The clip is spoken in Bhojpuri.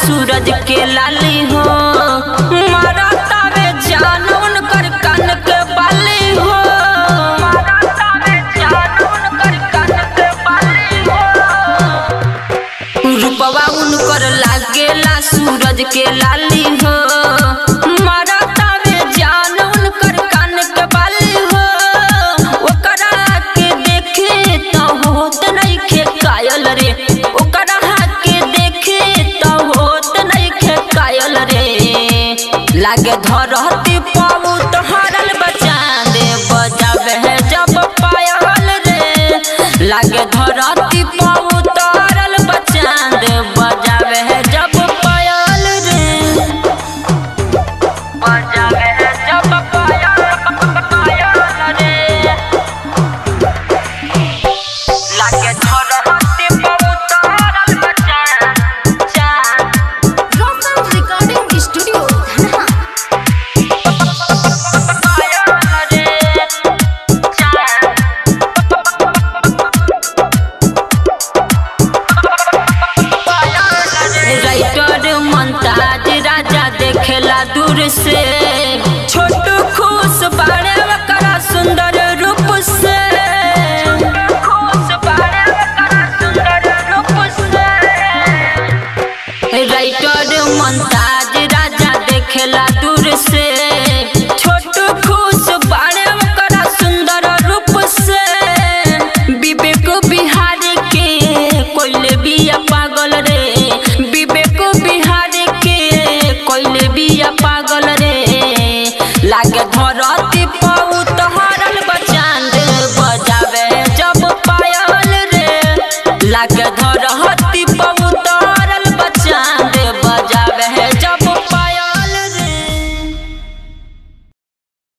सूरज के लाली हो, मारा तावे जान उनकर कान के बाली हो, मारा तावे जान उनकर कान के बाली हो। रूपवा उनकर लागेला सूरज के लाली हो, मारा तावे जान उनकर कान के बाली हो। ओकरा के देखे तो होत नइखे कायल रे, लागे धरती पाऊ तो हरल बचा दे बजावे है जब पायल रे। लागे धरती पाऊ तो हरल बचा दे बजावे है जब पायल रे, बजावे है जब पायल रे। लागे धरती पाऊ तो हरल बचा रिकॉर्डिंग स्टूडियो दूर से छोटू खुश बाड़े करा सुंदर रूप से, खुश बाड़े करा सुंदर रूप से। राइटर मुमताज राजा देखेला दूर से, छोटू खुश बाड़े करा सुंदर रूप से। विवेक बिहारी के कोइले बिया पागल रे, विवेक बिहारी के कोइले बिया पागल रे। लागे धर